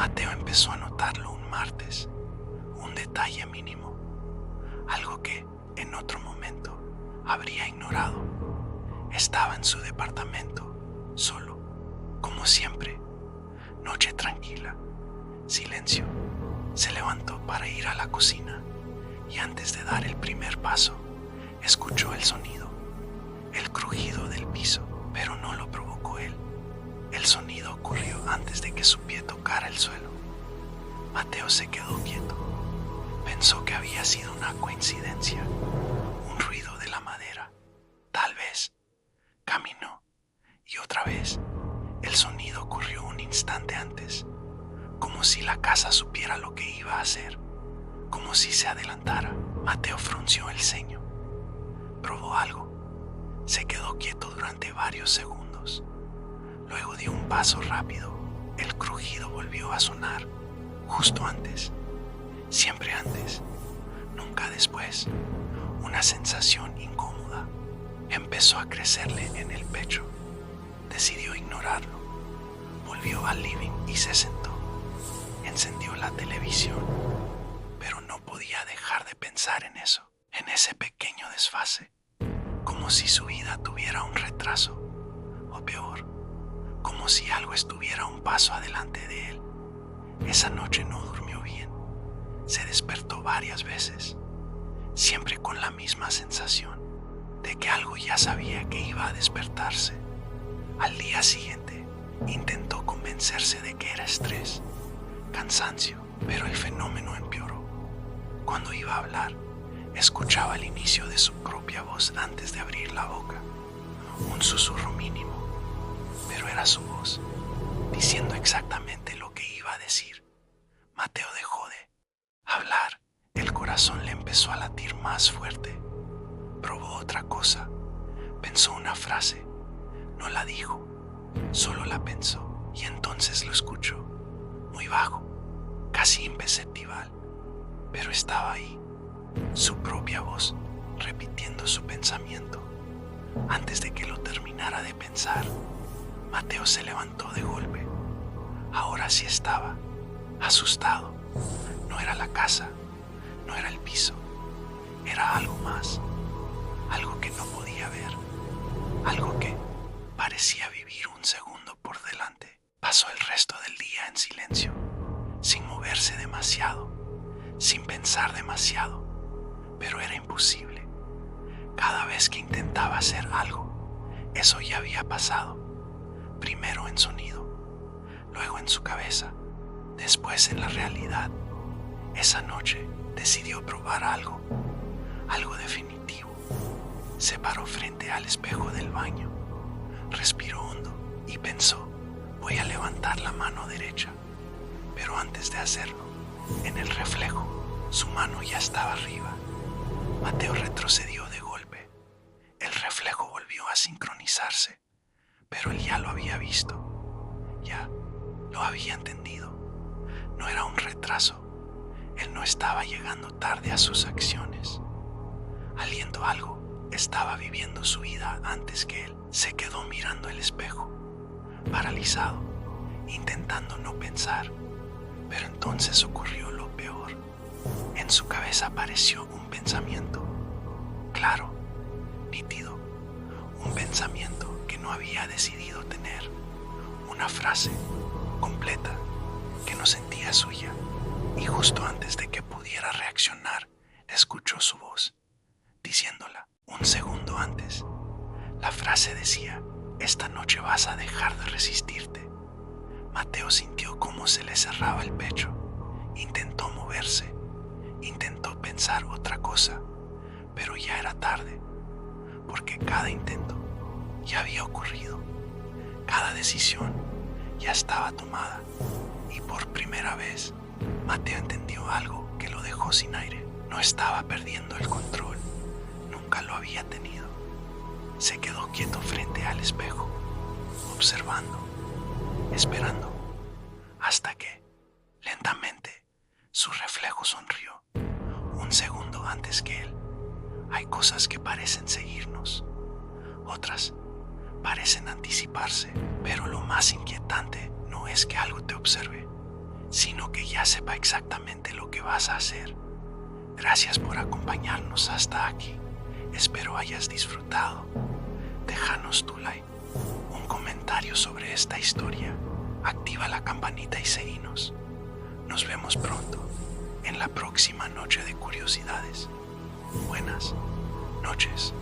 Mateo empezó a notarlo un martes, un detalle mínimo, algo que en otro momento habría ignorado. Estaba en su departamento, solo, como siempre. Noche tranquila, silencio. Se levantó para ir a la cocina y antes de dar el primer paso, escuchó el sonido, el crujido del piso, pero no lo provocó él. El sonido ocurrió antes de que su pie tocara el suelo. Mateo se quedó quieto. Pensó que había sido una coincidencia, un ruido de la madera. Tal vez. Caminó y otra vez. El sonido ocurrió un instante antes, como si la casa supiera lo que iba a hacer, como si se adelantara. Mateo frunció el ceño. Probó algo. Se quedó quieto durante varios segundos. Luego dio un paso rápido. El crujido volvió a sonar, justo antes. Siempre antes, nunca después. Una sensación incómoda empezó a crecerle en el pecho. Decidió ignorarlo. Volvió al living y se sentó. Encendió la televisión, pero no podía dejar de pensar en eso, en ese pequeño desfase, como si su vida tuviera un retraso, o peor, como si algo estuviera un paso adelante de él. Esa noche no durmió bien. Se despertó varias veces, siempre con la misma sensación de que algo ya sabía que iba a despertarse. Al día siguiente, intentó convencerse de que era estrés, cansancio, pero el fenómeno empeoró. Cuando iba a hablar, escuchaba el inicio de su propia voz antes de abrir la boca, un susurro mínimo, pero era su voz, diciendo exactamente lo que iba a decir. Mateo dejó de hablar. El corazón le empezó a latir más fuerte. Probó otra cosa. Pensó una frase. No la dijo, solo la pensó y entonces lo escuchó, muy bajo, casi imperceptible, pero estaba ahí, su propia voz, repitiendo su pensamiento. Antes de que lo terminara de pensar, Mateo se levantó de golpe. Ahora sí estaba asustado. No era la casa, no era el piso, era algo más, algo que no podía ver, algo que parecía vivir un segundo por delante. Pasó el resto del día en silencio, sin moverse demasiado, sin pensar demasiado, pero era imposible. Cada vez que intentaba hacer algo, eso ya había pasado. Primero en sonido, luego en su cabeza, después en la realidad. Esa noche decidió probar algo definitivo. Se paró frente al espejo del baño, respiró hondo y pensó, voy a levantar la mano derecha. Pero antes de hacerlo, en el reflejo, su mano ya estaba arriba. Mateo retrocedió de golpe. El reflejo volvió a sincronizarse, pero él ya lo había visto. Ya lo había entendido. No era un retraso. Él no estaba llegando tarde a sus acciones. Aliento algo. Estaba viviendo su vida antes que él. Se quedó mirando el espejo, paralizado, intentando no pensar. Pero entonces ocurrió lo peor. En su cabeza apareció un pensamiento, claro, nítido, un pensamiento que no había decidido tener, una frase completa que no sentía suya. Y justo antes de que pudiera reaccionar, escuchó su voz, diciéndola. Un segundo antes, la frase decía, esta noche vas a dejar de resistirte. Mateo sintió cómo se le cerraba el pecho. Intentó moverse, intentó pensar otra cosa, pero ya era tarde, porque cada intento ya había ocurrido. Cada decisión ya estaba tomada y por primera vez Mateo entendió algo que lo dejó sin aire. No estaba perdiendo el control, nunca lo había tenido. Se quedó quieto frente al espejo, observando, esperando, hasta que, lentamente, su reflejo sonrió, un segundo antes que él. Hay cosas que parecen seguirnos, otras parecen anticiparse, pero lo más inquietante no es que algo te observe, sino que ya sepa exactamente lo que vas a hacer. Gracias por acompañarnos hasta aquí. Espero hayas disfrutado. Déjanos tu like, un comentario sobre esta historia. Activa la campanita y seguinos. Nos vemos pronto en la próxima noche de curiosidades. Buenas noches.